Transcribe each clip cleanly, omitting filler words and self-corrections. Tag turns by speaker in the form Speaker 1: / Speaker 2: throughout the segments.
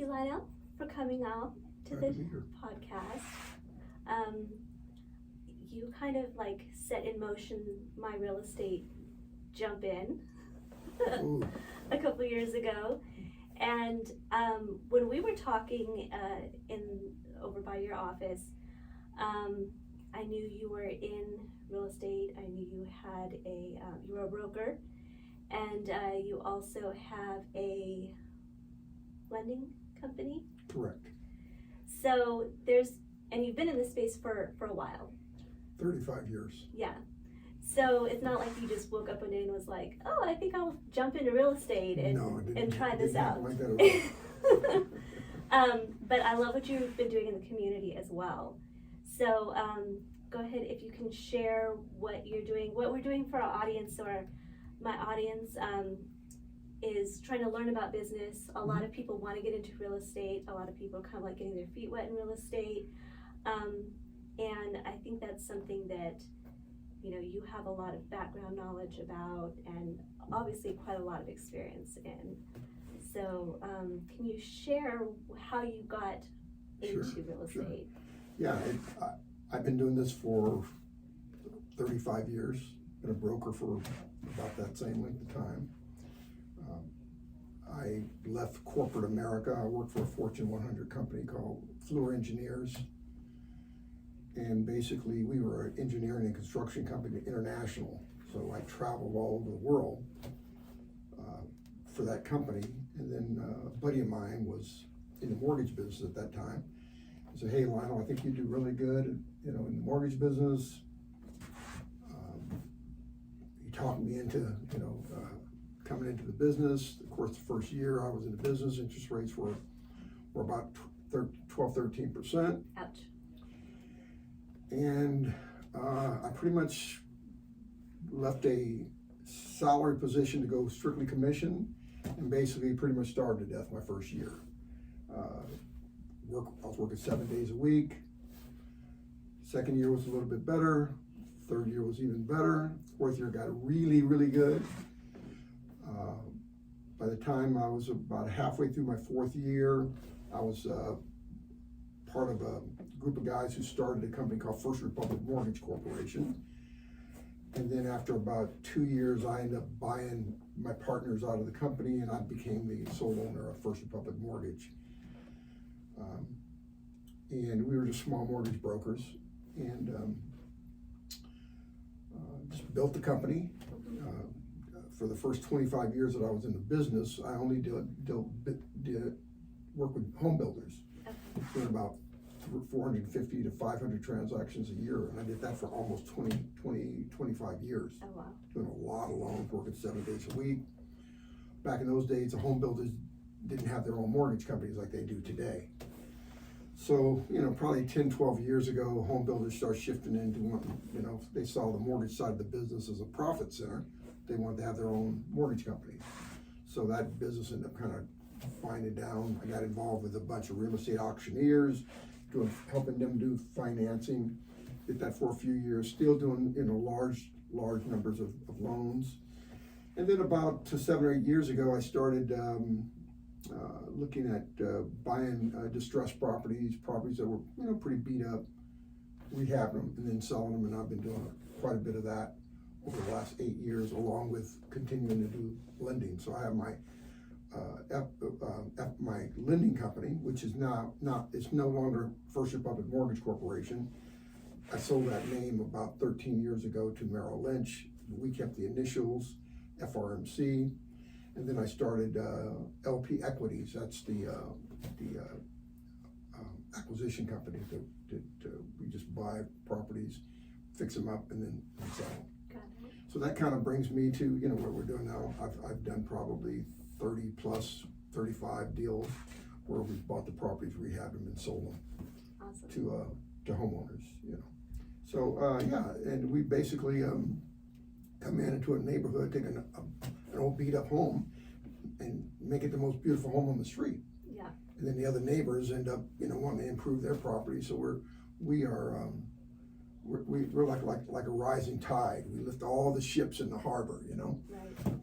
Speaker 1: you, Lionel, for coming out to
Speaker 2: Glad
Speaker 1: the
Speaker 2: to be here.
Speaker 1: podcast. You kind of like set in motion my real estate jump in
Speaker 2: Ooh,
Speaker 1: a couple years ago. And when we were talking over by your office, I knew you were in real estate. I knew you had you were a broker, and you also have a lending company.
Speaker 2: correct.
Speaker 1: So and you've been in this space for a while.
Speaker 2: 35 years.
Speaker 1: Yeah. So it's not like you just woke up one day and was like, oh, I think I'll jump into real estate and try this out.
Speaker 2: Like that at all.
Speaker 1: But I love what you've been doing in the community as well. So go ahead, if you can share what you're doing, what we're doing for our audience. Or my audience is trying to learn about business. A lot of people want to get into real estate. A lot of people are kind of like getting their feet wet in real estate. And I think that's something that, you have a lot of background knowledge about, and obviously quite a lot of experience in. So can you share how you got into real estate?
Speaker 2: Yeah, I've been doing this for 35 years. Been a broker for about that same length of time. I left corporate America. I worked for a Fortune 100 company called Fluor Engineers. And basically, we were an engineering and construction company, international. So I traveled all over the world for that company. And then a buddy of mine was in the mortgage business at that time. He said, hey, Lionel, I think you do really good, in the mortgage business. He talked me into, coming into the business. Of course, the first year I was in the business, interest rates were about 12, 13%.
Speaker 1: Ouch.
Speaker 2: And I pretty much left a salary position to go strictly commission, and basically pretty much starved to death my first year. I was working 7 days a week. Second year was a little bit better. Third year was even better. Fourth year got really, really good. By the time I was about halfway through my fourth year, I was part of a group of guys who started a company called First Republic Mortgage Corporation. And then after about 2 years, I ended up buying my partners out of the company, and I became the sole owner of First Republic Mortgage. And we were just small mortgage brokers, and just built the company. For the first 25 years that I was in the business, I only did work with home builders. Doing about 450 to 500 transactions a year, and I did that for almost 25 years.
Speaker 1: Oh, wow.
Speaker 2: Doing a lot of loans, working 7 days a week. Back in those days, the home builders didn't have their own mortgage companies like they do today. So, probably 10, 12 years ago, home builders started shifting into wanting, they saw the mortgage side of the business as a profit center. They wanted to have their own mortgage company. So that business ended up kind of winding down. I got involved with a bunch of real estate auctioneers, helping them do financing. Did that for a few years, still doing, large numbers of loans. And then about 7 or 8 years ago, I started looking at buying distressed properties that were, pretty beat up, rehabbing them, and then selling them. And I've been doing quite a bit of that over the last 8 years, along with continuing to do lending. So I have my lending company, which is it's no longer First Republic Mortgage Corporation. I sold that name about 13 years ago to Merrill Lynch. We kept the initials, FRMC, and then I started LP Equities. That's the acquisition company. We just buy properties, fix them up, and then sell them. So that kind of brings me to what we're doing now. I've done probably 30 plus 35 deals where we've bought the properties, rehabbed them, and sold them.
Speaker 1: Awesome.
Speaker 2: to homeowners. So and we basically come into a neighborhood, take an old beat up home, and make it the most beautiful home on the street.
Speaker 1: Yeah.
Speaker 2: And then the other neighbors end up wanting to improve their property. So we're like a rising tide. We lift all the ships in the harbor,
Speaker 1: Right.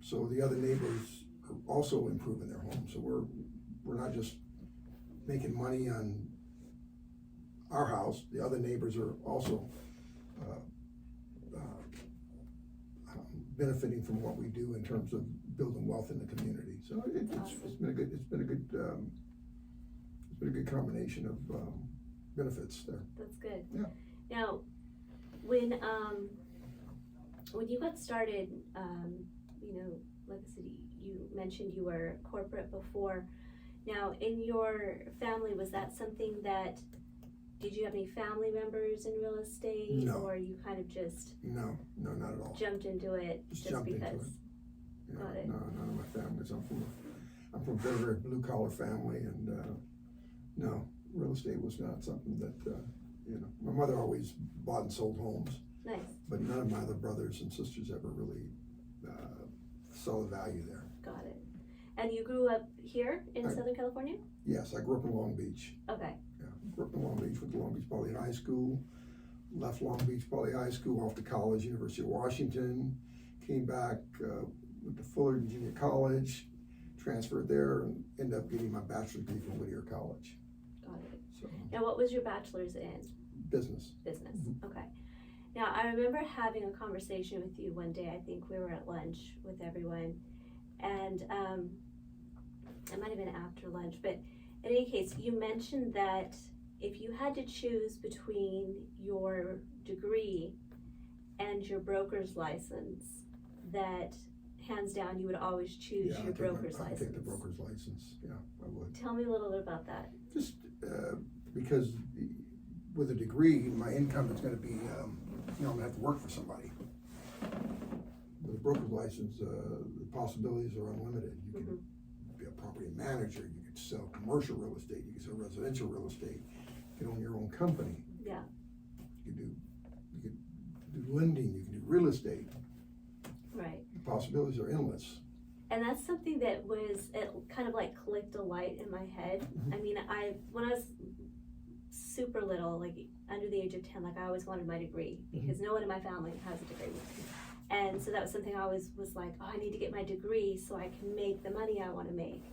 Speaker 2: So the other neighbors are also improving their homes. So we're not just making money on our house, the other neighbors are also benefiting from what we do in terms of building wealth in the community. So it's been a good combination of benefits there.
Speaker 1: That's good.
Speaker 2: Yeah.
Speaker 1: Now, when you got started, like I said, you mentioned you were corporate before. Now, in your family, was that something that, did you have any family members in real estate?
Speaker 2: No.
Speaker 1: Or you kind of just
Speaker 2: No, not at all.
Speaker 1: jumped into it just
Speaker 2: jumped
Speaker 1: because?
Speaker 2: into it. Yeah,
Speaker 1: Got it.
Speaker 2: No, none of my families. I'm from a very, very blue collar family, and no, real estate was not something that my mother always bought and sold homes,
Speaker 1: Nice.
Speaker 2: but none of my other brothers and sisters ever really saw the value there.
Speaker 1: Got it. And you grew up here in Southern California?
Speaker 2: Yes, I grew up in Long Beach.
Speaker 1: Okay.
Speaker 2: Yeah, grew up in Long Beach, went to Long Beach Poly High School, left Long Beach Poly High School, off to college, University of Washington, came back, went to Fullerton Junior College, transferred there, and ended up getting my bachelor's degree from Whittier College.
Speaker 1: Got it.
Speaker 2: So,
Speaker 1: Now, what was your bachelor's in?
Speaker 2: business.
Speaker 1: Business.
Speaker 2: Mhm.
Speaker 1: Okay. Now, I remember having a conversation with you one day. I think we were at lunch with everyone, and it might have been after lunch, but in any case, you mentioned that if you had to choose between your degree and your broker's license, that hands down you would always choose your broker's license.
Speaker 2: I'd take the broker's license, yeah, I would.
Speaker 1: Tell me a little bit about that.
Speaker 2: Just because with a degree, my income is gonna be, I'm gonna have to work for somebody. With a broker's license, the possibilities are unlimited. You can be a property manager, you can sell commercial real estate, you can sell residential real estate, you can own your own company.
Speaker 1: Yeah.
Speaker 2: You can do lending, you can do real estate.
Speaker 1: Right.
Speaker 2: The possibilities are endless.
Speaker 1: And that's something that it kind of like clicked a light in my head.
Speaker 2: Mhm.
Speaker 1: I mean, when I was super little, like under the age of 10, like I always wanted my degree because no one in my family has a degree. And so that was something I always was like, oh, I need to get my degree so I can make the money I want to make.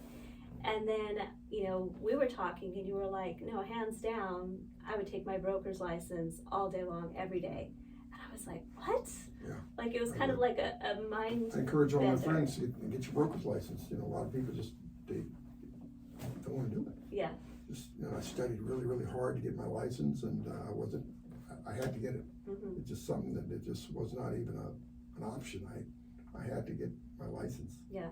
Speaker 1: And then, we were talking and you were like, no, hands down, I would take my broker's license all day long, every day. And I was like, what?
Speaker 2: Yeah.
Speaker 1: Like it was kind of like a mind
Speaker 2: I encourage all my
Speaker 1: bender.
Speaker 2: friends to get your broker's license. A lot of people they don't want to do it.
Speaker 1: Yeah.
Speaker 2: I studied really, really hard to get my license, and I had to get it.
Speaker 1: Mm-hmm.
Speaker 2: It's just something that it just was not even an option. I had to get my license.
Speaker 1: Yeah.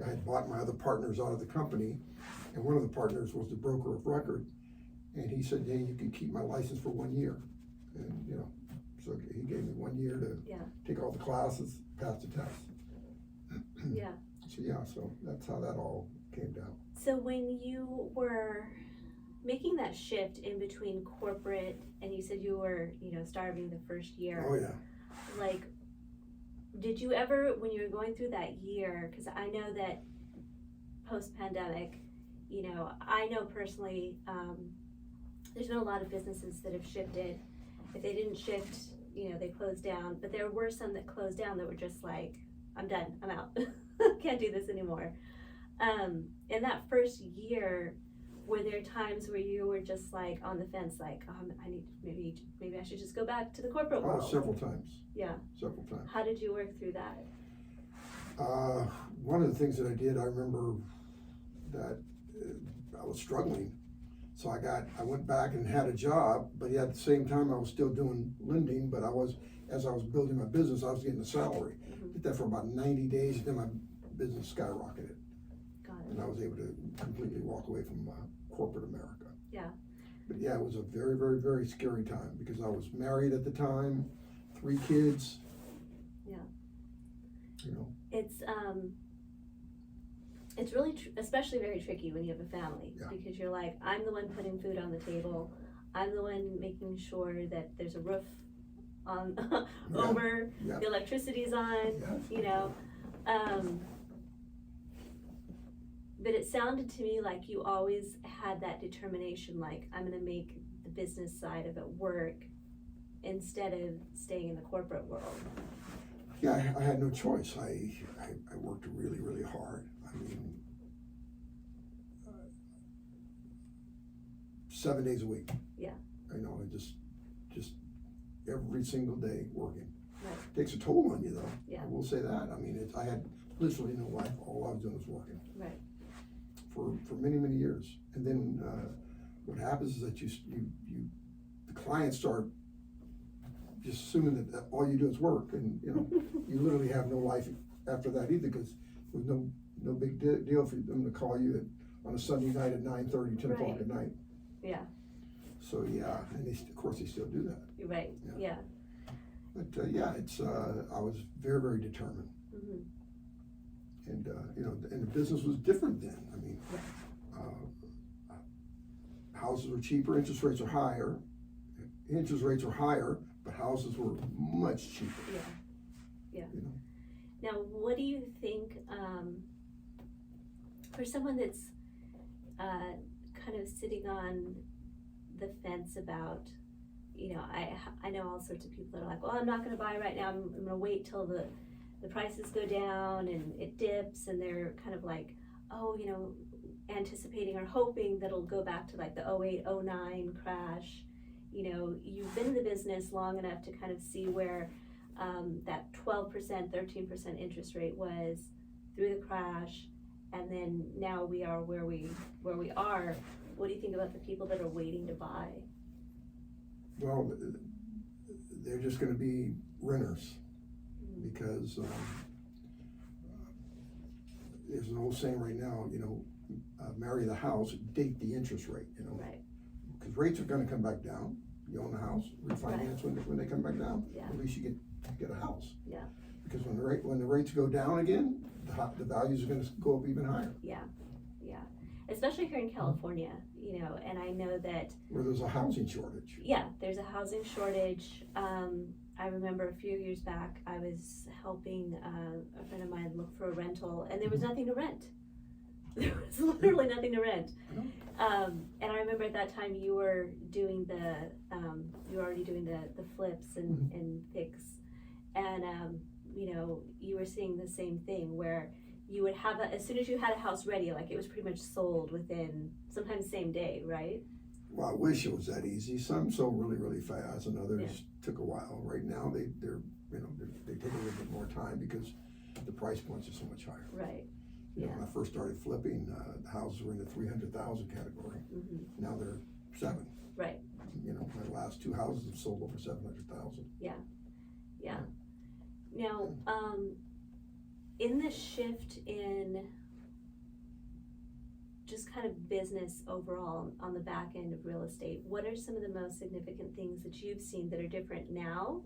Speaker 2: I had bought my other partners out of the company, and one of the partners was the broker of record, and he said, "Hey, you can keep my license for 1 year," and so he gave me 1 year to take all the classes, pass the test.
Speaker 1: Yeah.
Speaker 2: So that's how that all came down.
Speaker 1: So when you were making that shift in between corporate and you said you were, starving the first year.
Speaker 2: Oh yeah.
Speaker 1: Like, did you ever, when you were going through that year, because I know that post-pandemic, I know personally, there's been a lot of businesses that have shifted. If they didn't shift, they closed down, but there were some that closed down that were just like, I'm done, I'm out, can't do this anymore. In that first year, were there times where you were just like on the fence, like, I need, maybe I should just go back to the corporate world?
Speaker 2: Oh, several times.
Speaker 1: Yeah.
Speaker 2: Several times.
Speaker 1: How did you work through that?
Speaker 2: One of the things that I did, I remember that I was struggling. So I went back and had a job, but at the same time I was still doing lending, but as I was building my business, I was getting a salary. Did that for about 90 days, then my business skyrocketed.
Speaker 1: Got it.
Speaker 2: And I was able to completely walk away from corporate America.
Speaker 1: Yeah.
Speaker 2: But yeah, it was a very, very, very scary time because I was married at the time, 3 kids.
Speaker 1: Yeah. It's really, especially very tricky when you have a family because you're like, I'm the one putting food on the table. I'm the one making sure that there's a roof on over, the electricity's on, but it sounded to me like you always had that determination, like, I'm gonna make the business side of it work instead of staying in the corporate world.
Speaker 2: Yeah, I had no choice. I worked really, really hard. I mean, 7 days a week.
Speaker 1: Yeah.
Speaker 2: I know, I just every single day working.
Speaker 1: Right.
Speaker 2: Takes a toll on you though.
Speaker 1: Yeah.
Speaker 2: I will say that. I mean, I had literally no life. All I was doing was working.
Speaker 1: Right.
Speaker 2: For many, many years. And then what happens is that the clients start just assuming that all you do is work, and you know, you literally have no life after that either, because there's no big deal for them to call you on a Sunday night at 9:30, 10 o'clock at night.
Speaker 1: Yeah.
Speaker 2: So yeah, and of course they still do that.
Speaker 1: You're right. Yeah.
Speaker 2: But yeah, it's I was very, very determined.
Speaker 1: Mm-hmm.
Speaker 2: And you know, and the business was different then. I mean, houses were cheaper, interest rates are higher. Interest rates were higher, but houses were much cheaper.
Speaker 1: Yeah. Yeah.
Speaker 2: You know?
Speaker 1: Now, what do you think for someone that's kind of sitting on the fence about, you know, I know all sorts of people that are like, well, I'm not going to buy right now. I'm going to wait till the prices go down and it dips, and they're kind of like, oh, you know, anticipating or hoping that it'll go back to like the 08, 09 crash. You know, you've been in the business long enough to kind of see where that 12%, 13% interest rate was through the crash, and then now we are where we are. What do you think about the people that are waiting to buy?
Speaker 2: Well, they're just going to be renters, because there's an old saying right now, you know, marry the house, date the interest rate, you know.
Speaker 1: Right.
Speaker 2: Because rates are going to come back down. You own a house, refinance when they come back down.
Speaker 1: Yeah.
Speaker 2: At least you get a house.
Speaker 1: Yeah.
Speaker 2: Because when the rates go down again, the values are going to go up even higher.
Speaker 1: Yeah. Yeah. Especially here in California, you know, and I know that
Speaker 2: Where there's a housing shortage.
Speaker 1: yeah, there's a housing shortage. I remember a few years back, I was helping a friend of mine look for a rental, and there was nothing to rent. There was literally nothing to rent. And I remember at that time you were doing you were already doing the flips and fix, and you know, you were seeing the same thing where you would have as soon as you had a house ready, like it was pretty much sold within sometimes same day, right?
Speaker 2: Well, I wish it was that easy. Some sold really, really fast, and others took a while. Right now, they take a little bit more time because the price points are so much higher.
Speaker 1: Right.
Speaker 2: You know, when I first started flipping, the houses were in the 300,000 category.
Speaker 1: Mm-hmm.
Speaker 2: Now they're 7.
Speaker 1: Right.
Speaker 2: You know, my last 2 houses have sold over 700,000.
Speaker 1: Yeah. Yeah. Now, in the shift in just kind of business overall on the back end of real estate, what are some of the most significant things that you've seen that are different now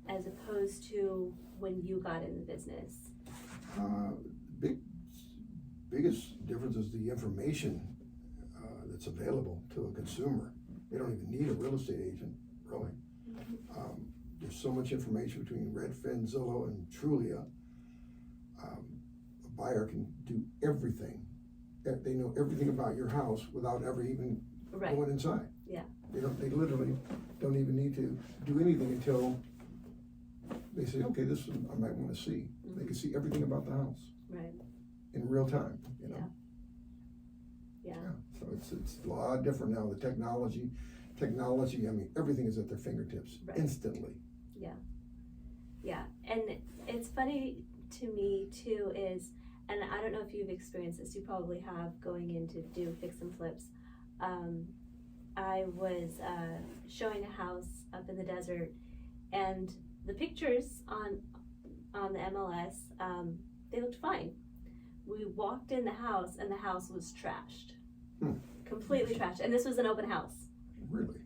Speaker 1: as opposed to when you got in the business?
Speaker 2: Biggest difference is the information that's available to a consumer. They don't even need a real estate agent, really. There's so much information between Redfin, Zillow, and Trulia. A buyer can do everything. They know everything about your house without ever even going inside.
Speaker 1: Yeah.
Speaker 2: They literally don't even need to do anything until they say, okay, this one I might want to see. Mm-hmm. They can see everything about the house.
Speaker 1: Right.
Speaker 2: In real time, you know.
Speaker 1: Yeah.
Speaker 2: So it's a lot different now. The technology, I mean, everything is at their fingertips instantly.
Speaker 1: Yeah. Yeah. And it's funny to me too is, and I don't know if you've experienced this, you probably have, going in to do fix and flips. I was showing a house up in the desert, and the pictures on the MLS, they looked fine. We walked in the house and the house was trashed. Completely trashed. And this was an open house.
Speaker 2: Really?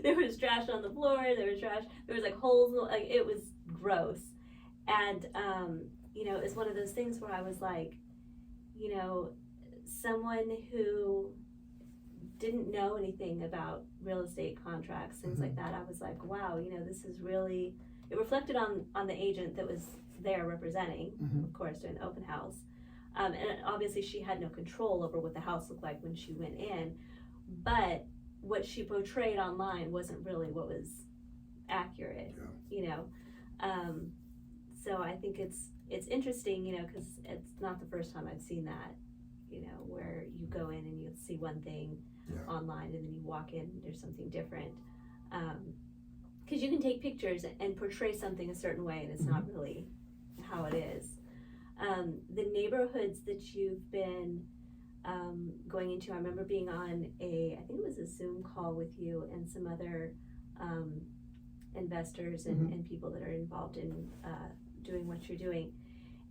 Speaker 1: There was trash on the floor, there was like holes, like it was gross. And you know, it's one of those things where I was like, you know, someone who didn't know anything about real estate contracts, things like that, I was like, wow, you know, this is really, it reflected on the agent that was there representing, of course, during the open house. And obviously she had no control over what the house looked like when she went in, but what she portrayed online wasn't really what was accurate, you know. So I think it's interesting, you know, because it's not the first time I've seen that, you know, where you go in and you see one thing
Speaker 2: Yeah.
Speaker 1: online, and then you walk in, there's something different. Because you can take pictures and portray something a certain way, and it's not really how it is. The neighborhoods that you've been going into, I remember being on I think it was a Zoom call with you and some other investors and people that are involved in doing what you're doing.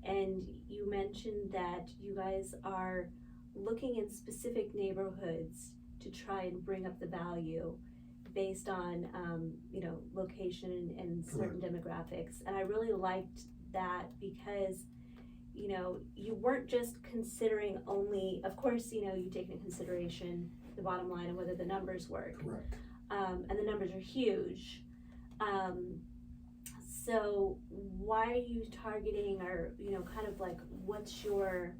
Speaker 1: And you mentioned that you guys are looking in specific neighborhoods to try and bring up the value based on, location and certain demographics. And I really liked that because, you weren't just considering only, of course, you take into consideration the bottom line and whether the numbers work.
Speaker 2: Correct.
Speaker 1: And the numbers are huge. So why are you targeting, or, kind of like, what's your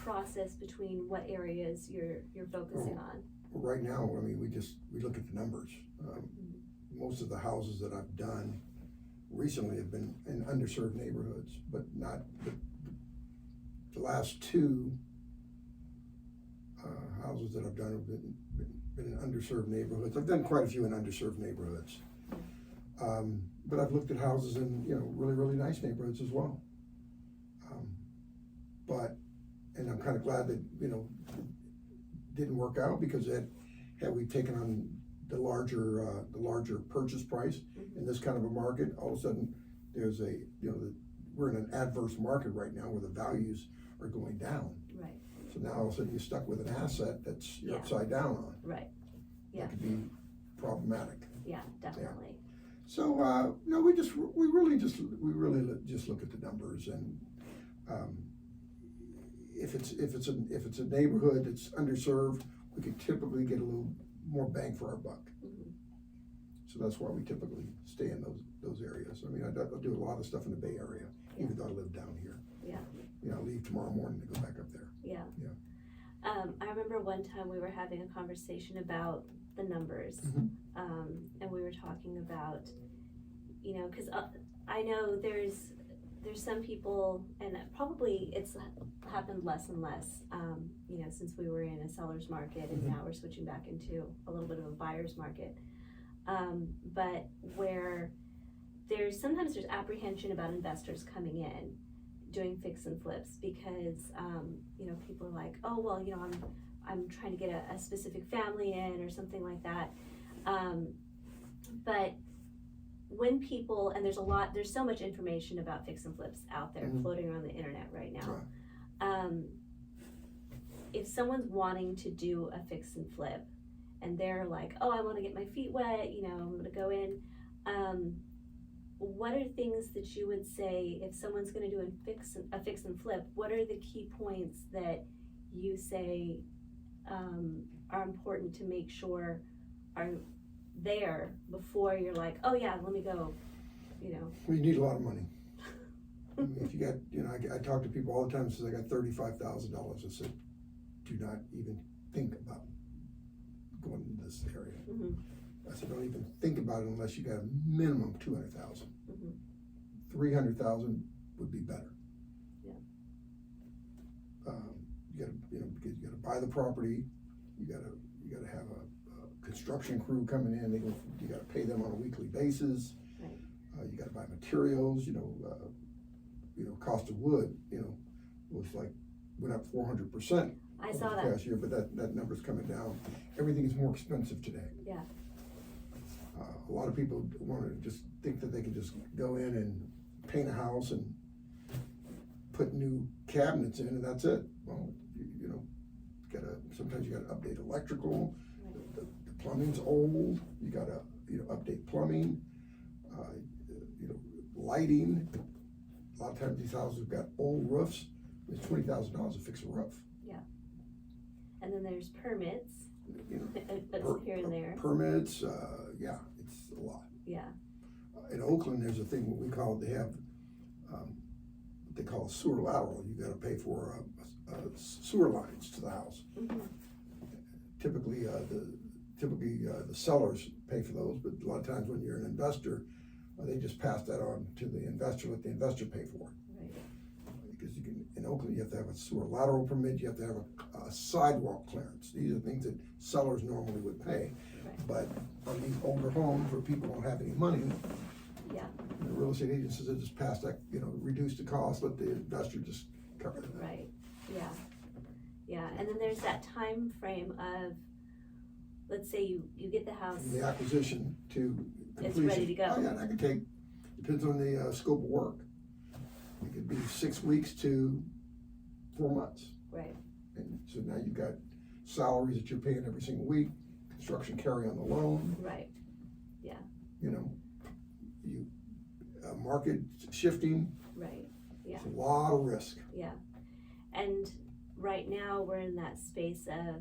Speaker 1: process between what areas you're focusing on?
Speaker 2: Well, right now, I mean, we look at the numbers. Most of the houses that I've done recently have been in underserved neighborhoods, but not the last two houses that I've done have been in underserved neighborhoods. I've done quite a few in underserved neighborhoods. But I've looked at houses in, really, really nice neighborhoods as well. And I'm kind of glad that, it didn't work out, because had we taken on the larger purchase price in this kind of a market, all of a sudden there's we're in an adverse market right now where the values are going down.
Speaker 1: Right.
Speaker 2: So now all of a sudden you're stuck with an asset that's you're upside down on.
Speaker 1: Right. Yeah.
Speaker 2: That could be problematic.
Speaker 1: Yeah, definitely.
Speaker 2: Yeah. So no, we really just look at the numbers, and if it's a neighborhood that's underserved, we could typically get a little more bang for our buck. So that's why we typically stay in those areas. I mean, I do a lot of stuff in the Bay Area, even though I live down here.
Speaker 1: Yeah.
Speaker 2: I leave tomorrow morning to go back up there.
Speaker 1: Yeah.
Speaker 2: Yeah.
Speaker 1: I remember one time we were having a conversation about the numbers, and we were talking about, because I know there's some people, and probably it's happened less and less, since we were in a seller's market, and now we're switching back into a little bit of a buyer's market. But where sometimes there's apprehension about investors coming in doing fix and flips, because people are like, oh well, I'm trying to get a specific family in or something like that. But when people, and there's so much information about fix and flips out there floating around the internet right now. If someone's wanting to do a fix and flip and they're like, oh, I want to get my feet wet, I'm going to go in, what are things that you would say if someone's going to do a fix and flip? What are the key points that you say are important to make sure are there before you're like, oh yeah, let me go,
Speaker 2: Well, you need a lot of money. I mean, if you got, I talk to people all the time, says I got $35,000. I said, do not even think about going into this area. I said, don't even think about it unless you got a minimum 200,000. 300,000 would be better.
Speaker 1: Yeah.
Speaker 2: You gotta, because you gotta buy the property. You gotta have a construction crew coming in. You gotta pay them on a weekly basis.
Speaker 1: Right.
Speaker 2: You gotta buy materials. Cost of wood. Was like went up 400%.
Speaker 1: I saw that
Speaker 2: past year, but that number's coming down. Everything is more expensive today.
Speaker 1: Yeah.
Speaker 2: A lot of people want to just think that they can just go in and paint a house and put new cabinets in, and that's it. Well, sometimes you gotta update electrical.
Speaker 1: Right.
Speaker 2: The plumbing's old. You gotta update plumbing. Lighting. A lot of times these houses have got old roofs. It's $20,000 to fix a roof.
Speaker 1: Yeah. And then there's permits.
Speaker 2: Per-
Speaker 1: here and there.
Speaker 2: Permits. It's a lot.
Speaker 1: Yeah.
Speaker 2: In Oakland, there's a thing what we call, they have what they call a sewer lateral. You gotta pay for sewer lines to the house. Typically, the sellers pay for those, but a lot of times when you're an investor, they just pass that on to the investor, let the investor pay for it.
Speaker 1: Right.
Speaker 2: Because you can, In Oakland, you have to have a sewer lateral permit, you have to have a sidewalk clearance. These are things that sellers normally would pay.
Speaker 1: Right.
Speaker 2: But on these older homes where people don't have any money,
Speaker 1: Yeah.
Speaker 2: the real estate agent says, just pass that, reduce the cost, let the investor just cover it.
Speaker 1: Right, yeah, yeah, and then there's that time frame of, let's say you get the house,
Speaker 2: From the acquisition to completion.
Speaker 1: it's ready to go.
Speaker 2: Oh, yeah, that could take, depends on the scope of work. It could be 6 weeks to 4 months.
Speaker 1: Right,
Speaker 2: And so now you've got salaries that you're paying every single week, construction carry on the loan,
Speaker 1: right,
Speaker 2: you, market shifting,
Speaker 1: right, yeah,
Speaker 2: it's a lot of risk.
Speaker 1: yeah. And right now, we're in that space of,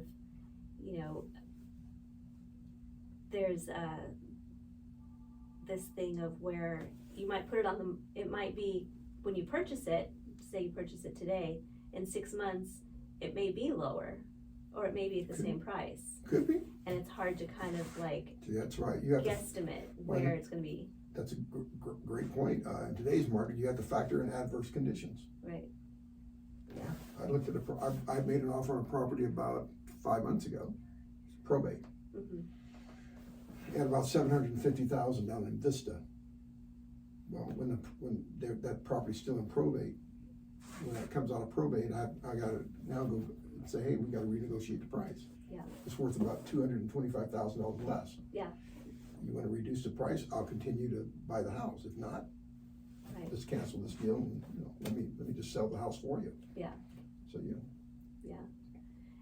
Speaker 1: there's this thing of where you might put it on it might be, when you purchase it, say you purchase it today, in 6 months, it may be lower, or it may be at the same price.
Speaker 2: Could be.
Speaker 1: And it's hard to kind of like
Speaker 2: See, that's right. You have to,
Speaker 1: guesstimate where it's gonna be,
Speaker 2: that's a great point. In today's market, you have to factor in adverse conditions.
Speaker 1: right? Yeah,
Speaker 2: I looked at I made an offer on a property about 5 months ago, probate.
Speaker 1: mhm,
Speaker 2: At about $750,000 down in Vista. Well, when that property's still in probate, when it comes out of probate, I gotta now go and say, hey, we gotta renegotiate the price.
Speaker 1: yeah,
Speaker 2: It's worth about $225,000 less.
Speaker 1: yeah,
Speaker 2: You wanna reduce the price, I'll continue to buy the house. If not,
Speaker 1: right,
Speaker 2: let's cancel this deal and, let me just sell the house for you.
Speaker 1: yeah.
Speaker 2: So,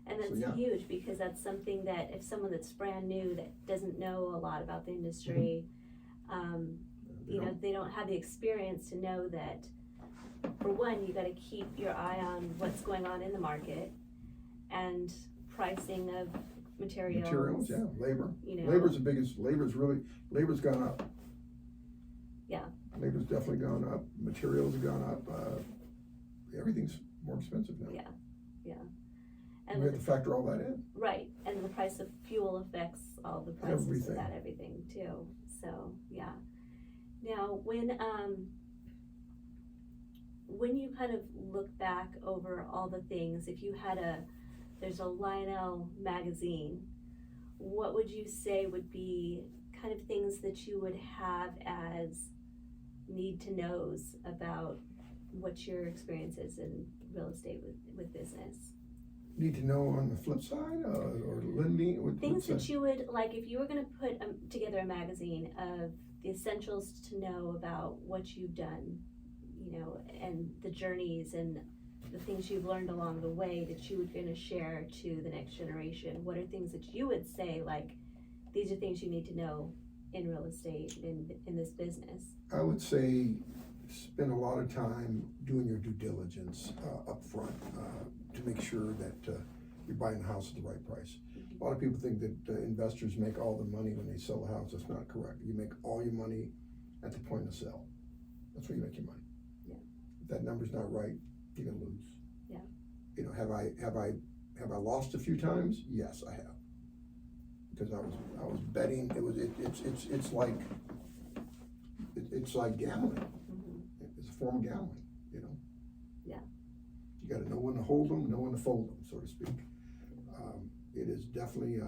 Speaker 1: And that's
Speaker 2: So, yeah.
Speaker 1: huge, because that's something that if someone that's brand new that doesn't know a lot about the industry, they don't have the experience to know that, for one, you gotta keep your eye on what's going on in the market and pricing of materials.
Speaker 2: yeah, labor.
Speaker 1: You know.
Speaker 2: Labor's the biggest, labor's gone up.
Speaker 1: Yeah.
Speaker 2: Labor's definitely gone up, materials have gone up, everything's more expensive now.
Speaker 1: Yeah.
Speaker 2: You
Speaker 1: And
Speaker 2: have to factor all that in.
Speaker 1: right, and the price of fuel affects all the prices
Speaker 2: Everything.
Speaker 1: of that, everything too, so, yeah. Now, when you kind of look back over all the things, if you had there's a Lionel magazine, what would you say would be kind of things that you would have as need to knows about what your experience is in real estate with business?
Speaker 2: Need to know on the flip side, or lending?
Speaker 1: Things that you would, like, if you were gonna put together a magazine of the essentials to know about what you've done, and the journeys and the things you've learned along the way that you would gonna share to the next generation, what are things that you would say, like, these are things you need to know in real estate, in this business?
Speaker 2: I would say spend a lot of time doing your due diligence up front to make sure that you're buying the house at the right price. A lot of people think that investors make all the money when they sell the house. That's not correct. You make all your money at the point of sale. That's where you make your money.
Speaker 1: Yeah.
Speaker 2: If that number's not right, you're gonna lose.
Speaker 1: Yeah.
Speaker 2: Have I lost a few times? Yes, I have. Because I was betting. It's like gambling.
Speaker 1: Mm-hmm.
Speaker 2: It's a form of gambling,
Speaker 1: Yeah.
Speaker 2: You gotta know when to hold them, know when to fold them, so to speak. It is definitely,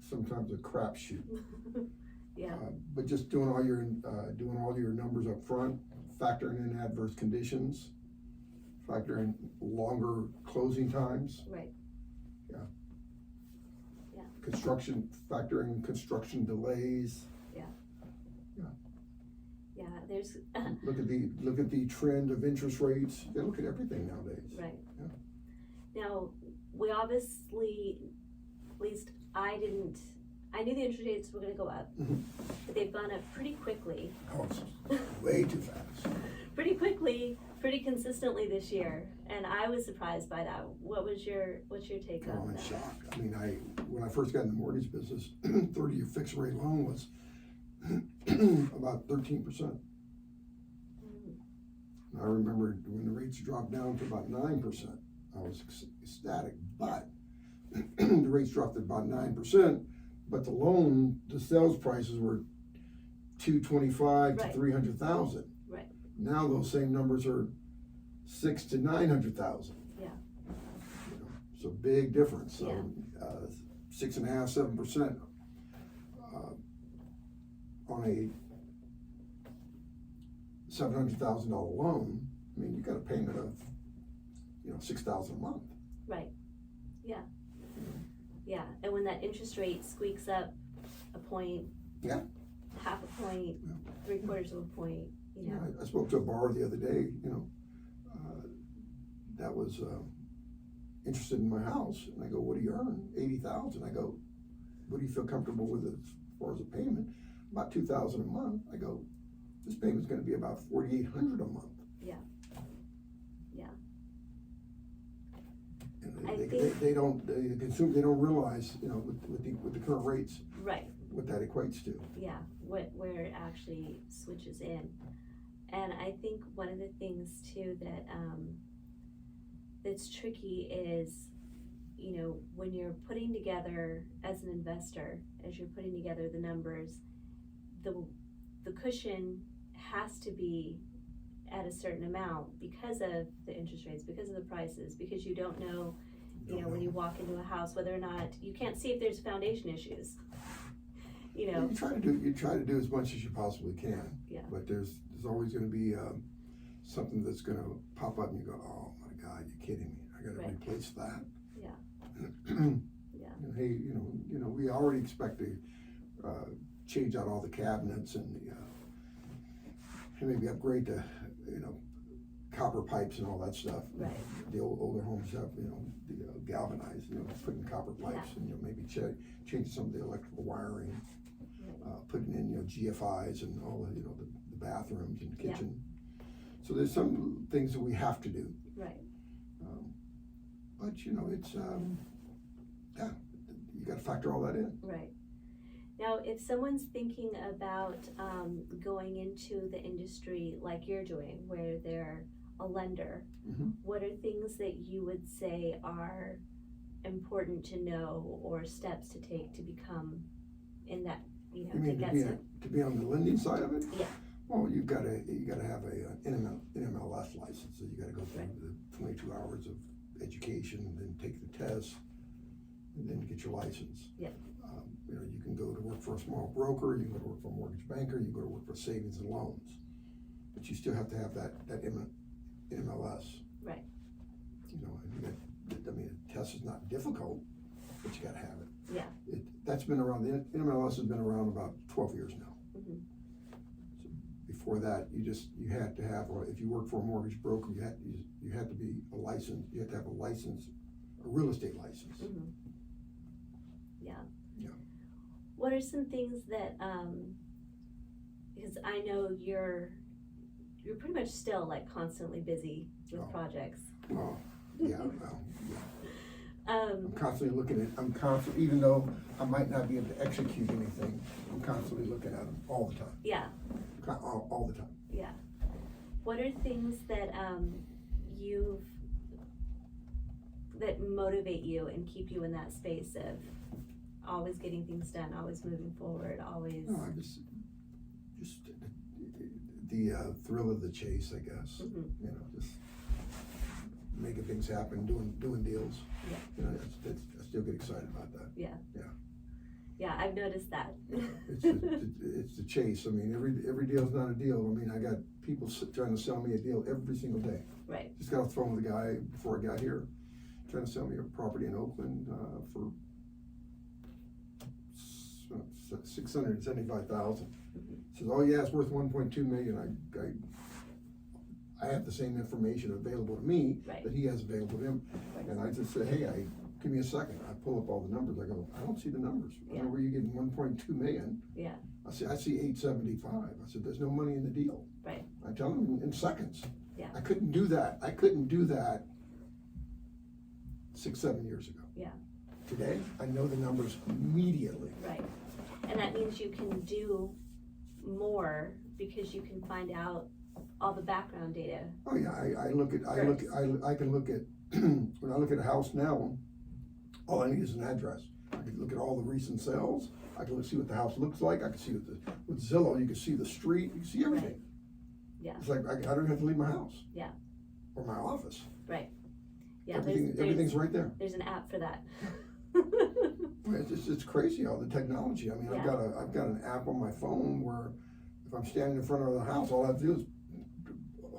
Speaker 2: sometimes a crapshoot.
Speaker 1: Yeah.
Speaker 2: But just doing all your numbers up front, factoring in adverse conditions, factoring longer closing times.
Speaker 1: Right.
Speaker 2: Factoring construction delays.
Speaker 1: Yeah, there's,
Speaker 2: Look at the trend of interest rates. They look at everything nowadays.
Speaker 1: right.
Speaker 2: Yeah.
Speaker 1: Now, we obviously, at least I knew the interest rates were gonna go up,
Speaker 2: Mhm.
Speaker 1: but they've gone up pretty quickly.
Speaker 2: Oh, it's way too fast.
Speaker 1: Pretty quickly, pretty consistently this year, and I was surprised by that. What's your take
Speaker 2: Oh,
Speaker 1: on
Speaker 2: I'm
Speaker 1: that?
Speaker 2: shocked. I mean, when I first got in the mortgage business, 30-year fixed rate loan was about 13%. I remember when the rates dropped down to about 9%, I was ecstatic, but the rates dropped to about 9%, but the sales prices were 225 to
Speaker 1: Right.
Speaker 2: 300,000.
Speaker 1: Right.
Speaker 2: Now those same numbers are 6 to 900,000.
Speaker 1: Yeah.
Speaker 2: You know, so big difference. So
Speaker 1: Yeah.
Speaker 2: 6.5%, 7% on a $700,000 loan. I mean, you got a payment of $6,000 a month.
Speaker 1: Right. Yeah. Yeah. And when that interest rate squeaks up a point,
Speaker 2: Yeah.
Speaker 1: half a point,
Speaker 2: Yeah.
Speaker 1: 3/4 of a point, you know.
Speaker 2: I spoke to a borrower the other day, that was interested in my house, and I go, "What do you earn?" 80,000. I go, "What do you feel comfortable with as far as a payment?" About 2,000 a month. I go, "This payment's going to be about 4,800 a month."
Speaker 1: Yeah. Yeah.
Speaker 2: And
Speaker 1: I
Speaker 2: they
Speaker 1: think-
Speaker 2: they don't realize, with the current rates,
Speaker 1: Right.
Speaker 2: what that equates to.
Speaker 1: Yeah. Where it actually switches in. And I think one of the things too that's tricky is, when you're putting together as an investor, as you're putting together the numbers, the cushion has to be at a certain amount because of the interest rates, because of the prices, because you don't know, when you walk into a house, whether or not, you can't see if there's foundation issues.
Speaker 2: You try to do as much as you possibly can.
Speaker 1: Yeah.
Speaker 2: But there's always going to be something that's going to pop up, and you go, "Oh my God, you're kidding me! I got to
Speaker 1: Right.
Speaker 2: replace that."
Speaker 1: Yeah. Yeah.
Speaker 2: And hey, we already expect to change out all the cabinets and maybe upgrade to copper pipes and all that stuff.
Speaker 1: Right.
Speaker 2: The older homes have the galvanized, putting copper pipes,
Speaker 1: Yeah.
Speaker 2: and maybe change some of the electrical wiring.
Speaker 1: Right.
Speaker 2: Putting in GFIs and all the bathrooms and the
Speaker 1: Yeah.
Speaker 2: kitchen. So there's some things that we have to do.
Speaker 1: Right.
Speaker 2: But it's you got to factor all that in.
Speaker 1: Right. Now, if someone's thinking about going into the industry like you're doing, where they're a lender,
Speaker 2: Mhm.
Speaker 1: what are things that you would say are important to know or steps to take to become in that,
Speaker 2: You
Speaker 1: to
Speaker 2: mean
Speaker 1: get
Speaker 2: to be on the lending side of it?
Speaker 1: Yeah.
Speaker 2: Well, you got to have a NMLS license. So you got to go through
Speaker 1: Right.
Speaker 2: the 22 hours of education, and then take the test, and then get your license.
Speaker 1: Yeah.
Speaker 2: You can go to work for a small broker, you can go to work for a mortgage banker, you can go to work for savings and loans, but you still have to have that NMLS.
Speaker 1: Right.
Speaker 2: The test is not difficult, but you got to have it.
Speaker 1: Yeah.
Speaker 2: That's been around. The NMLS has been around about 12 years now.
Speaker 1: Mhm.
Speaker 2: So before that, you had to have, or if you work for a mortgage broker, you had to be a license. You had to have a license, a real estate license.
Speaker 1: Mhm. Yeah.
Speaker 2: Yeah.
Speaker 1: What are some things that, because I know you're pretty much still like constantly busy with
Speaker 2: Oh.
Speaker 1: projects.
Speaker 2: Well, yeah.
Speaker 1: Um,
Speaker 2: I'm constantly, even though I might not be able to execute anything, I'm constantly looking at them all the time.
Speaker 1: yeah,
Speaker 2: All the time.
Speaker 1: yeah. What are things that that motivate you and keep you in that space of always getting things done, always moving forward, always?
Speaker 2: No, I just the thrill of the chase, I guess.
Speaker 1: Mhm.
Speaker 2: Just making things happen, doing deals.
Speaker 1: Yeah.
Speaker 2: I still get excited about that.
Speaker 1: Yeah, I've noticed that.
Speaker 2: It's the chase. I mean, every deal's not a deal. I mean, I got people trying to sell me a deal every single day.
Speaker 1: Right.
Speaker 2: Just got off the phone with a guy before I got here, trying to sell me a property in Oakland for $675,000. Says, "Oh yeah, it's worth 1.2 million." I have the same information available to me
Speaker 1: Right.
Speaker 2: that he has available to him,
Speaker 1: Right.
Speaker 2: and I just say, "Hey, give me a second." I pull up all the numbers. I go, "I don't see the numbers. I don't know where you're getting 1.2 million."
Speaker 1: Yeah.
Speaker 2: I see 875. I said, "There's no money in the deal."
Speaker 1: Right.
Speaker 2: I tell him in seconds.
Speaker 1: Yeah.
Speaker 2: I couldn't do that 6-7 years ago.
Speaker 1: Yeah.
Speaker 2: Today, I know the numbers immediately.
Speaker 1: Right. And that means you can do more because you can find out all the background data.
Speaker 2: Oh yeah, I can look at when I look at a house now, all I need is an address. I can look at all the recent sales. I can see what the house looks like. I can see with Zillow, you can see the street. You can see everything.
Speaker 1: Right. Yeah.
Speaker 2: It's like I don't even have to leave my house.
Speaker 1: Yeah.
Speaker 2: Or my office.
Speaker 1: Right. Yeah.
Speaker 2: Everything's right there.
Speaker 1: There's an app for that.
Speaker 2: It's crazy all the technology. I mean,
Speaker 1: Yeah.
Speaker 2: I've got an app on my phone where if I'm standing in front of the house, all I have to do is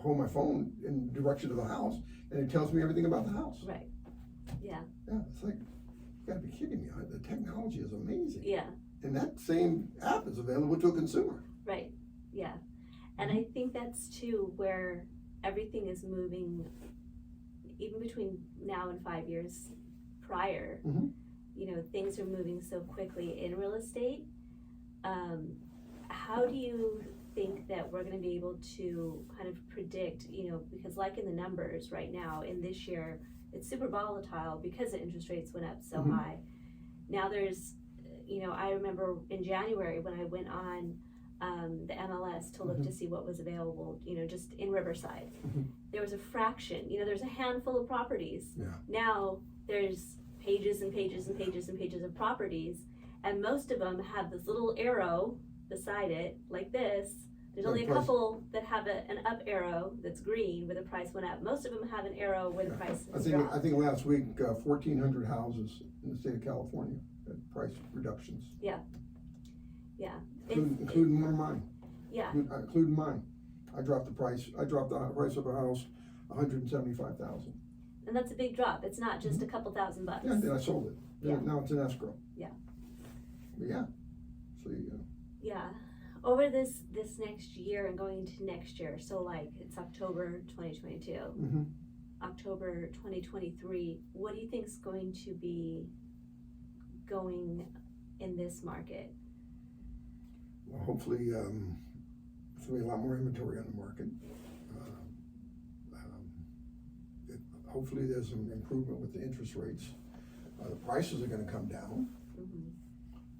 Speaker 2: hold my phone in the direction of the house, and it tells me everything about the house.
Speaker 1: Right. Yeah.
Speaker 2: Yeah, it's like, you gotta be kidding me. The technology is amazing.
Speaker 1: Yeah.
Speaker 2: And that same app is available to a consumer.
Speaker 1: Right. Yeah. And I think that's too where everything is moving, even between now and 5 years prior.
Speaker 2: Mhm.
Speaker 1: You know, things are moving so quickly in real estate. How do you think that we're going to be able to kind of predict, you know, because like in the numbers right now in this year, it's super volatile because the interest rates went up so high. Now there's, you know, I remember in January when I went on the MLS to look to see what was available, you know, just in Riverside. There was a fraction, you know, there's a handful of properties.
Speaker 2: Yeah.
Speaker 1: Now there's pages and pages and pages and pages of properties, and most of them have this little arrow beside it, like this. There's only a couple that have an up arrow that's green where the price went up. Most of them have an arrow where the price has dropped.
Speaker 2: I think last week, 1,400 houses in the state of California had price reductions.
Speaker 1: Yeah.
Speaker 2: Including one of mine.
Speaker 1: Yeah.
Speaker 2: Including mine. I dropped the price of a house, $175,000.
Speaker 1: And that's a big drop. It's not just a couple $1,000.
Speaker 2: Yeah, and then I sold it.
Speaker 1: Yeah.
Speaker 2: Now it's in escrow.
Speaker 1: Yeah.
Speaker 2: But yeah. So you go.
Speaker 1: Yeah. Over this next year and going into next year, so like it's October 2022, October 2023, what do you think is going to be going in this market?
Speaker 2: Well, hopefully, there's going to be a lot more inventory on the market. Hopefully there's some improvement with the interest rates. The prices are going to come down.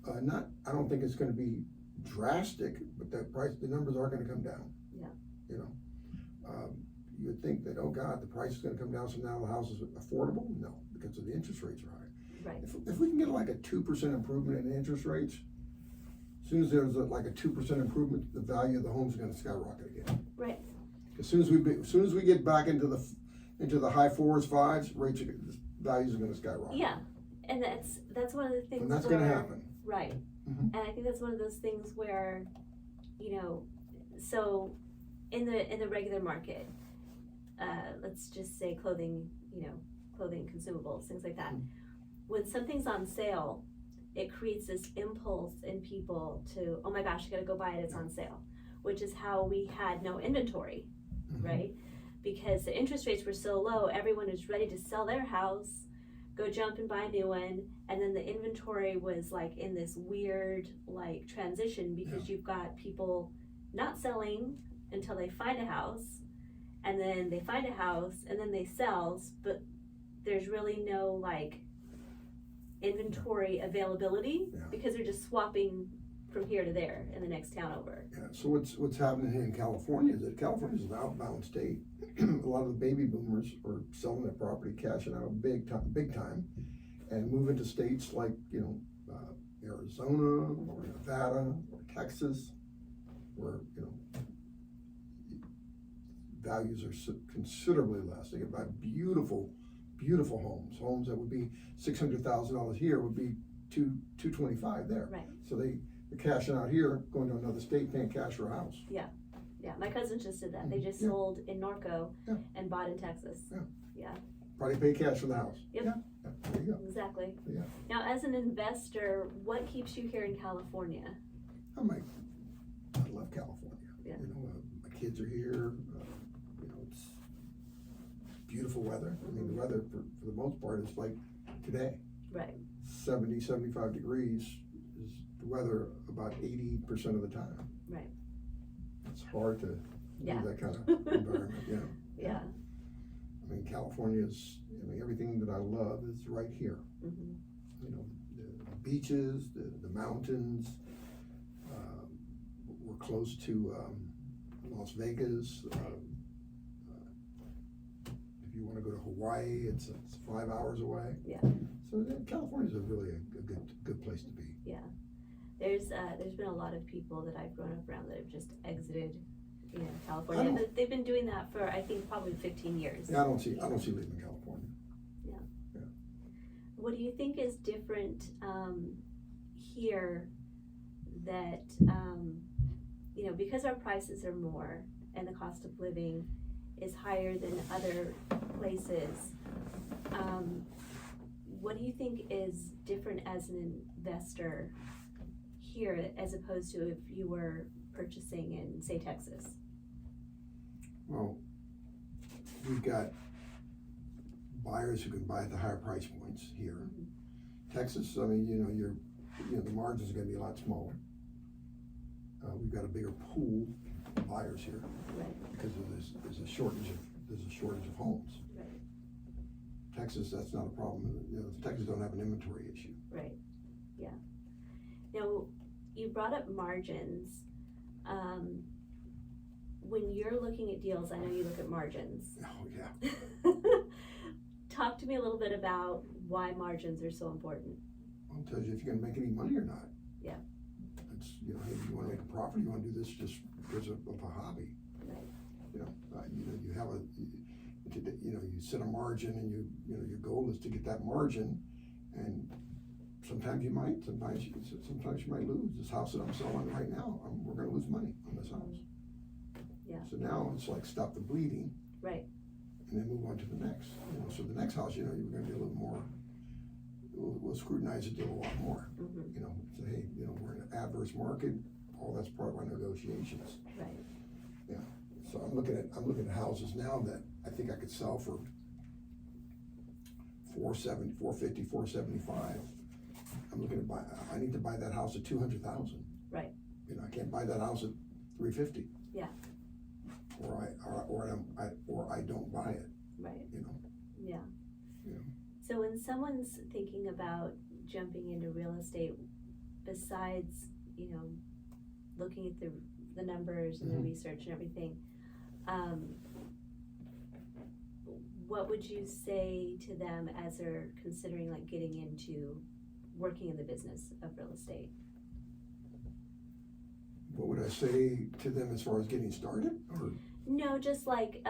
Speaker 2: I don't think it's going to be drastic, but the numbers are going to come down.
Speaker 1: Yeah.
Speaker 2: You know, you would think that, oh God, the price is going to come down, so now the house is affordable. No, because the interest rates are high.
Speaker 1: Right.
Speaker 2: If we can get like a 2% improvement in interest rates, as soon as there's like a 2% improvement, the value of the home is going to skyrocket again.
Speaker 1: Right.
Speaker 2: As soon as we get back into the high 4s, 5s, values are going to skyrocket.
Speaker 1: Yeah, and that's one of the things.
Speaker 2: And that's going to happen.
Speaker 1: Right. And I think that's one of those things where, you know, so in the regular market, let's just say clothing, you know, clothing, consumables, things like that. When something's on sale, it creates this impulse in people to, oh my gosh, I gotta go buy it, it's on sale, which is how we had no inventory, right? Because the interest rates were so low, everyone was ready to sell their house, go jump and buy a new one, and then the inventory was like in this weird like transition because you've got people not selling until they find a house, and then they find a house, and then they sell, but there's really no like inventory availability because they're just swapping from here to there in the next town over.
Speaker 2: Yeah, so what's happening here in California is that California is an outbound state. A lot of the baby boomers are selling their property, cashing out big time, and moving to states like, you know, Arizona or Nevada or Texas, where, you know, values are considerably less. They can buy beautiful homes that would be $600,000 here would be $225 there.
Speaker 1: Right.
Speaker 2: So they're cashing out here, going to another state, paying cash for a house.
Speaker 1: Yeah, my cousins just did that. They just sold in Norco and bought in Texas. Yeah.
Speaker 2: Probably pay cash for the house.
Speaker 1: Yep.
Speaker 2: Yeah. There you go.
Speaker 1: Exactly.
Speaker 2: Yeah.
Speaker 1: Now, as an investor, what keeps you here in California?
Speaker 2: I love California.
Speaker 1: Yeah.
Speaker 2: You know, my kids are here. You know, it's beautiful weather. I mean, the weather for the most part is like today.
Speaker 1: Right.
Speaker 2: 70, 75 degrees is the weather about 80% of the time.
Speaker 1: Right.
Speaker 2: It's hard to live that kind of environment.
Speaker 1: Yeah.
Speaker 2: I mean, everything that I love is right here. You know, the beaches, the mountains. We're close to Las Vegas. If you wanna go to Hawaii, it's 5 hours away.
Speaker 1: Yeah.
Speaker 2: So California's really a good place to be.
Speaker 1: Yeah. There's been a lot of people that I've grown up around that have just exited, California. But they've been doing that for, I think, probably 15 years.
Speaker 2: Yeah, I don't see leaving California.
Speaker 1: What do you think is different here that, because our prices are more and the cost of living is higher than other places, what do you think is different as an investor here as opposed to if you were purchasing in, say, Texas?
Speaker 2: Well, we've got buyers who can buy at the higher price points here.
Speaker 1: Mm-hmm.
Speaker 2: Texas, I mean, the margins are gonna be a lot smaller. We've got a bigger pool of buyers here.
Speaker 1: Right.
Speaker 2: Because there's a shortage of homes.
Speaker 1: Right.
Speaker 2: Texas, that's not a problem. Texas don't have an inventory issue.
Speaker 1: Right. Yeah. Now, you brought up margins. When you're looking at deals, I know you look at margins.
Speaker 2: Oh, yeah.
Speaker 1: Talk to me a little bit about why margins are so important.
Speaker 2: I'll tell you if you're gonna make any money or not.
Speaker 1: Yeah.
Speaker 2: It's, hey, you wanna make a profit, you wanna do this just because of a hobby.
Speaker 1: Right.
Speaker 2: You have you set a margin and your goal is to get that margin, and sometimes you might, sometimes you might lose. This house that I'm selling right now, we're gonna lose money on this house.
Speaker 1: Yeah.
Speaker 2: So now it's like stop the bleeding.
Speaker 1: Right.
Speaker 2: And then move on to the next. So the next house, you're gonna be a little more, we'll scrutinize the deal a lot more.
Speaker 1: Mm-hmm.
Speaker 2: Say, hey, we're in an adverse market, all that's part of our negotiations.
Speaker 1: Right.
Speaker 2: Yeah. So I'm looking at houses now that I think I could sell for $470, $450, $475. I'm looking to I need to buy that house at $200,000.
Speaker 1: Right.
Speaker 2: I can't buy that house at $350.
Speaker 1: Yeah.
Speaker 2: Or I don't buy it.
Speaker 1: Right. Yeah.
Speaker 2: Yeah.
Speaker 1: So when someone's thinking about jumping into real estate, besides, looking at the numbers and the research and everything, what would you say to them as they're considering like getting into working in the business of real estate?
Speaker 2: What would I say to them as far as getting started? Or?
Speaker 1: No, just like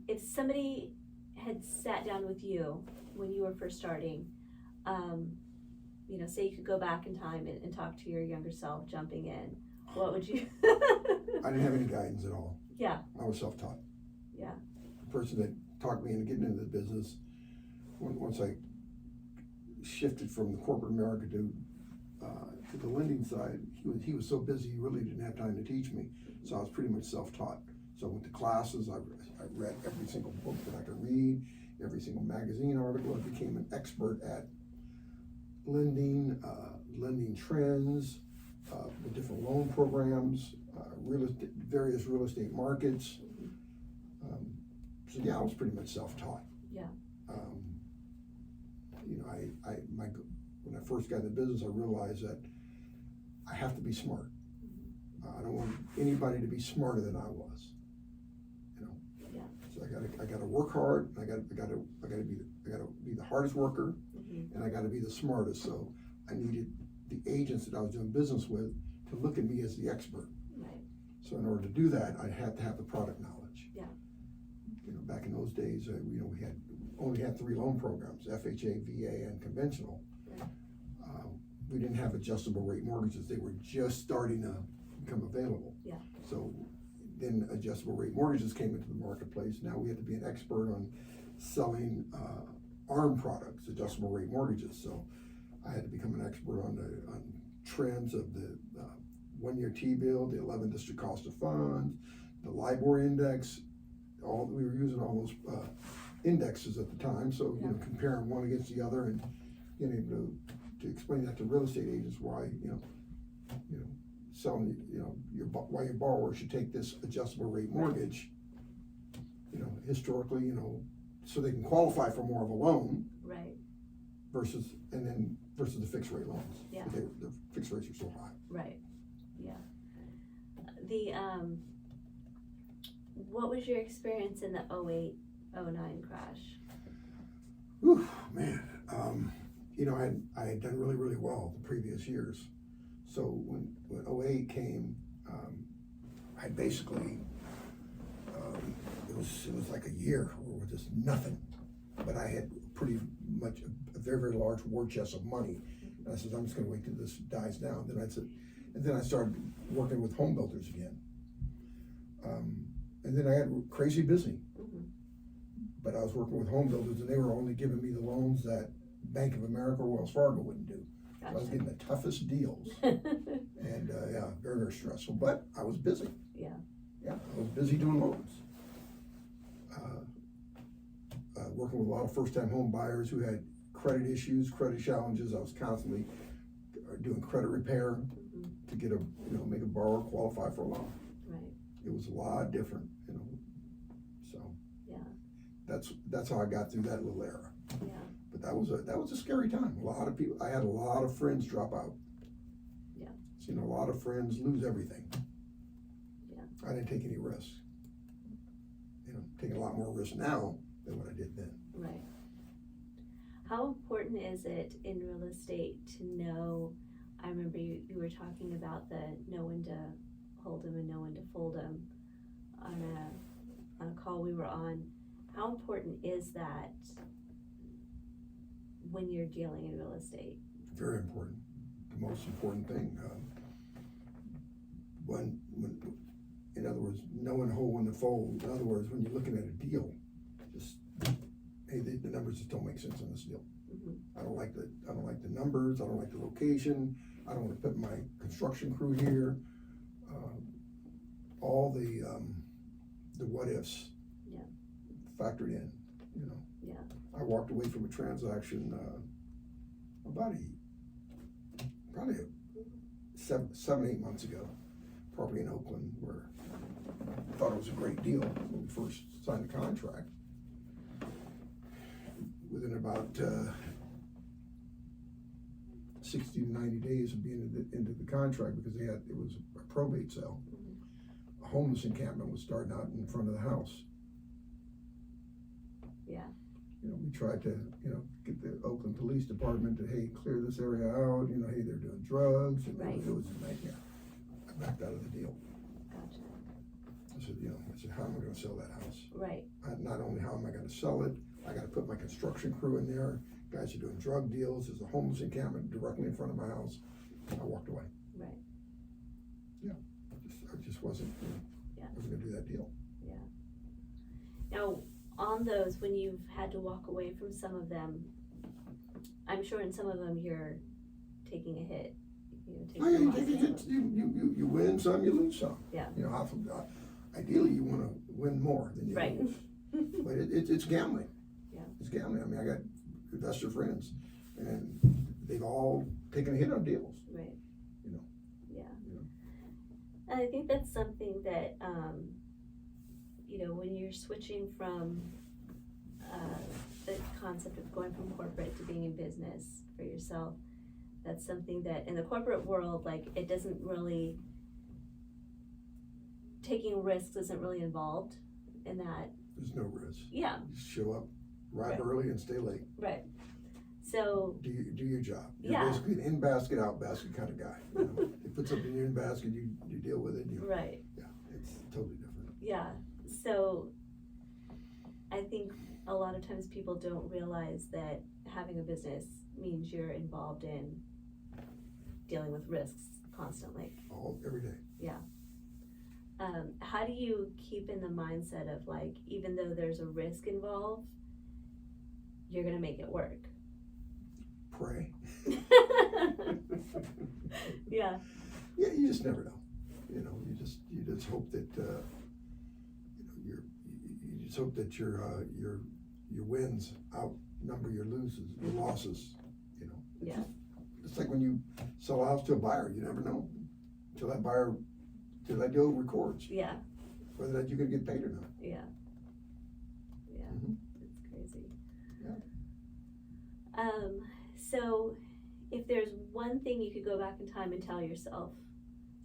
Speaker 1: if somebody had sat down with you when you were first starting, say you could go back in time and talk to your younger self jumping in, what would you?
Speaker 2: I didn't have any guidance at all.
Speaker 1: Yeah.
Speaker 2: I was self-taught.
Speaker 1: Yeah.
Speaker 2: The person that talked me into getting into the business, once I shifted from the corporate America to the lending side, he was so busy he really didn't have time to teach me. So I was pretty much self-taught. So I went to classes, I read every single book that I could read, every single magazine article. I became an expert at lending, lending trends, the different loan programs, various real estate markets. So yeah, I was pretty much self-taught.
Speaker 1: Yeah.
Speaker 2: When I first got in the business, I realized that I have to be smart. I don't want anybody to be smarter than I was.
Speaker 1: Yeah.
Speaker 2: So I gotta work hard. I gotta be the hardest worker, and I gotta be the smartest. So I needed the agents that I was doing business with to look at me as the expert.
Speaker 1: Right.
Speaker 2: So in order to do that, I had to have the product knowledge.
Speaker 1: Yeah.
Speaker 2: Back in those days, we only had 3 loan programs: FHA, VA, and conventional.
Speaker 1: Right.
Speaker 2: We didn't have adjustable rate mortgages. They were just starting to become available.
Speaker 1: Yeah.
Speaker 2: So then adjustable rate mortgages came into the marketplace. Now we had to be an expert on selling ARM products, adjustable rate mortgages. So I had to become an expert on trends of the 1-year T-bill, the 11 district cost of funds, the LIBOR index. We were using all those indexes at the time. So comparing one against the other and getting able to explain that to real estate agents why selling why your borrower should take this adjustable rate mortgage. Historically, so they can qualify for more of a loan.
Speaker 1: Right.
Speaker 2: Versus the fixed rate loans.
Speaker 1: Yeah.
Speaker 2: The fixed rates are so high.
Speaker 1: Right. Yeah. The what was your experience in the 08 '09 crash?
Speaker 2: Whew, man, you know, I had done really, really well the previous years. So when '08 came, I basically, it was like a year where it was just nothing. But I had pretty much a very, very large war chest of money. And I said, I'm just gonna wait till this dies down. And then I started working with home builders again. And then I got crazy busy. But I was working with home builders and they were only giving me the loans that Bank of America or Wells Fargo wouldn't do.
Speaker 1: Gotcha.
Speaker 2: So I was getting the toughest deals. And yeah, very, very stressful, but I was busy.
Speaker 1: Yeah.
Speaker 2: Yeah, I was busy doing loans. Working with a lot of first-time home buyers who had credit issues, credit challenges. I was constantly doing credit repair to get make a borrower qualify for a loan.
Speaker 1: Right.
Speaker 2: It was a lot different, so.
Speaker 1: Yeah.
Speaker 2: That's how I got through that little era.
Speaker 1: Yeah.
Speaker 2: But that was a scary time. A lot of people, I had a lot of friends drop out.
Speaker 1: Yeah.
Speaker 2: Seen a lot of friends lose everything.
Speaker 1: Yeah.
Speaker 2: I didn't take any risks. Taking a lot more risks now than what I did then.
Speaker 1: Right. How important is it in real estate to know, I remember you were talking about the know when to hold them and know when to fold them on a call we were on. How important is that when you're dealing in real estate?
Speaker 2: Very important. The most important thing. When in other words, knowing when to fold. In other words, when you're looking at a deal, just hey, the numbers just don't make sense on this deal. I don't like the numbers. I don't like the location. I don't want to put my construction crew here. All the what ifs.
Speaker 1: Yeah.
Speaker 2: Factored in.
Speaker 1: Yeah.
Speaker 2: I walked away from a transaction probably 7-8 months ago. Property in Oakland where I thought it was a great deal when we first signed the contract. Within about 60 to 90 days of being into the contract, because it was a probate sale. A homeless encampment was starting out in front of the house.
Speaker 1: Yeah.
Speaker 2: We tried to, get the Oakland Police Department to, hey, clear this area out. Hey, they're doing drugs, and
Speaker 1: Right.
Speaker 2: it was a nightmare. I backed out of the deal.
Speaker 1: Gotcha.
Speaker 2: I said, how am I going to sell that house?
Speaker 1: Right.
Speaker 2: Not only how am I going to sell it, I got to put my construction crew in there. Guys are doing drug deals. There's a homeless encampment directly in front of my house. I walked away.
Speaker 1: Right.
Speaker 2: Yeah, I just wasn't.
Speaker 1: Yeah.
Speaker 2: Wasn't going to do that deal.
Speaker 1: Yeah. Now, on those, when you've had to walk away from some of them, I'm sure in some of them you're taking a hit.
Speaker 2: You win some, you lose some.
Speaker 1: Yeah.
Speaker 2: Ideally, you want to win more than you
Speaker 1: Right.
Speaker 2: lose. But it's gambling.
Speaker 1: Yeah.
Speaker 2: It's gambling. I mean, I got investor friends, and they've all taken a hit on deals.
Speaker 1: Right. Yeah.
Speaker 2: You know.
Speaker 1: And I think that's something that, when you're switching from the concept of going from corporate to being in business for yourself, that's something that in the corporate world, like, it doesn't really, taking risks isn't really involved in that.
Speaker 2: There's no risk.
Speaker 1: Yeah.
Speaker 2: You just show up,
Speaker 1: Right.
Speaker 2: arrive early, and stay late.
Speaker 1: Right. So.
Speaker 2: Do your job. You're
Speaker 1: Yeah.
Speaker 2: basically an in basket, out basket kind of guy. They put something in your in basket, you deal with it.
Speaker 1: Right.
Speaker 2: Yeah, it's totally different.
Speaker 1: Yeah. So I think a lot of times people don't realize that having a business means you're involved in dealing with risks constantly.
Speaker 2: Every day.
Speaker 1: Yeah. How do you keep in the mindset of, like, even though there's a risk involved, you're gonna make it work?
Speaker 2: Pray.
Speaker 1: Yeah.
Speaker 2: Yeah, you just never know. You just hope that you just hope that your wins outnumber your losses.
Speaker 1: Yeah.
Speaker 2: It's like when you sell a house to a buyer, you never know till that deal records
Speaker 1: Yeah.
Speaker 2: whether that you're gonna get paid or not.
Speaker 1: Yeah. Yeah.
Speaker 2: Mhm.
Speaker 1: It's crazy.
Speaker 2: Yeah.
Speaker 1: So if there's one thing you could go back in time and tell yourself,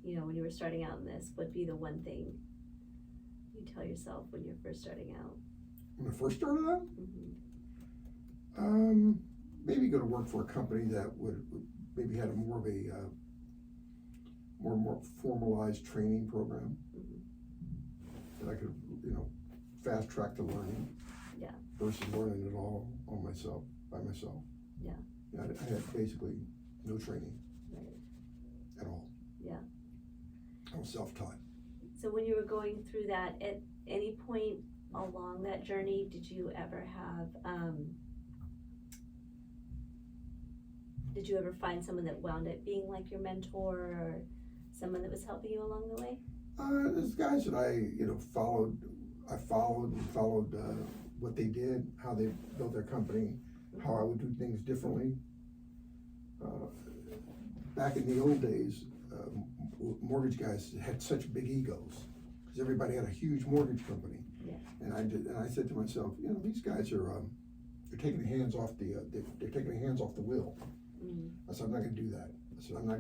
Speaker 1: when you were starting out in this, would be the one thing you tell yourself when you're first starting out?
Speaker 2: when I first started out,
Speaker 1: Mm-hmm.
Speaker 2: maybe go to work for a company that would maybe had a more of a more formalized training program
Speaker 1: Mm-hmm.
Speaker 2: that I could, fast track to learning.
Speaker 1: Yeah.
Speaker 2: Versus learning it all on myself, by myself.
Speaker 1: Yeah.
Speaker 2: I had basically no training
Speaker 1: Right.
Speaker 2: at all.
Speaker 1: Yeah.
Speaker 2: I was self-taught.
Speaker 1: So when you were going through that, at any point along that journey, did you ever find someone that wound up being like your mentor, or someone that was helping you along the way?
Speaker 2: There's guys that I followed. I followed what they did, how they built their company, how I would do things differently. Back in the old days, mortgage guys had such big egos because everybody had a huge mortgage company.
Speaker 1: Yeah.
Speaker 2: And I said to myself, these guys are they're taking their hands off they're taking their hands off the wheel.
Speaker 1: Mm-hmm. I
Speaker 2: said, I'm not going to do that. I said, I'm going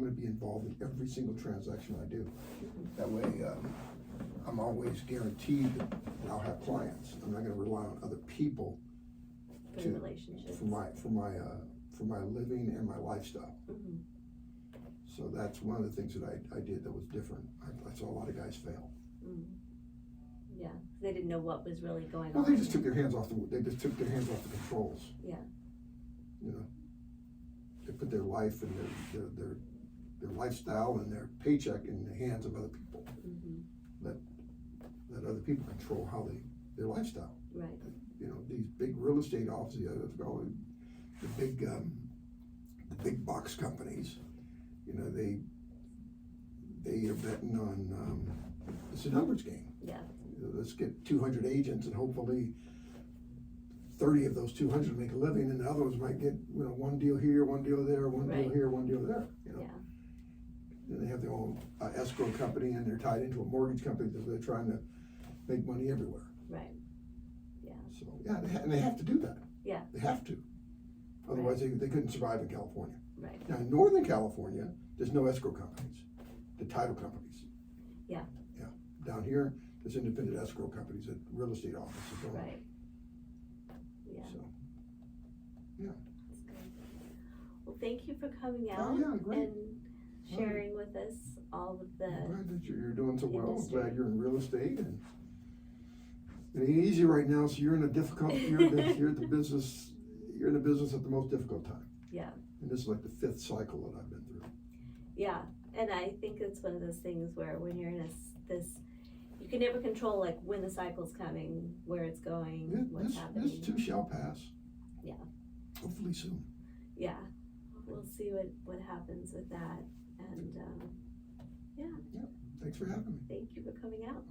Speaker 2: to be involved in every single transaction I do.
Speaker 1: Mm-hmm.
Speaker 2: That way, I'm always guaranteed that I'll have clients. I'm not going to rely on other people
Speaker 1: For the relationships.
Speaker 2: for my living and my lifestyle.
Speaker 1: Mm-hmm.
Speaker 2: So that's one of the things that I did that was different. I saw a lot of guys fail.
Speaker 1: Mm-hmm. Yeah, they didn't know what was really going
Speaker 2: Well,
Speaker 1: on.
Speaker 2: they just took their hands off the controls.
Speaker 1: Yeah.
Speaker 2: They put their life and their lifestyle and their paycheck in the hands of other people.
Speaker 1: Mm-hmm.
Speaker 2: Let other people control their lifestyle.
Speaker 1: Right.
Speaker 2: These big real estate offices, the big box companies, they are betting on it's a numbers game.
Speaker 1: Yeah.
Speaker 2: Let's get 200 agents and hopefully 30 of those 200 make a living, and the others might get one deal here, one deal there, one deal
Speaker 1: Right.
Speaker 2: here, one deal there.
Speaker 1: Yeah.
Speaker 2: And they have their own escrow company, and they're tied into a mortgage company because they're trying to make money everywhere.
Speaker 1: Right. Yeah.
Speaker 2: So and they have to do that.
Speaker 1: Yeah.
Speaker 2: They have to. Otherwise, they couldn't survive in California.
Speaker 1: Right.
Speaker 2: Now, in Northern California, there's no escrow companies. The title companies.
Speaker 1: Yeah.
Speaker 2: Yeah. Down here, there's independent escrow companies that real estate offices don't.
Speaker 1: Right. Yeah.
Speaker 2: So, yeah.
Speaker 1: That's good. Well, thank you for coming out
Speaker 2: great.
Speaker 1: and sharing with us all of the.
Speaker 2: I'm glad that you're doing so well.
Speaker 1: industry.
Speaker 2: I'm glad you're in real estate, and it ain't easy right now. So you're in a difficult. You're in the business. You're in the business at the most difficult time.
Speaker 1: Yeah.
Speaker 2: And this is like the 5th cycle that I've been through.
Speaker 1: Yeah, and I think it's one of those things where when you're in this, you can never control like when the cycle's coming, where it's going, what's happening.
Speaker 2: This too shall pass.
Speaker 1: Yeah.
Speaker 2: Hopefully soon.
Speaker 1: Yeah, we'll see what happens with that, and yeah.
Speaker 2: Thanks for having me.
Speaker 1: Thank you for coming out.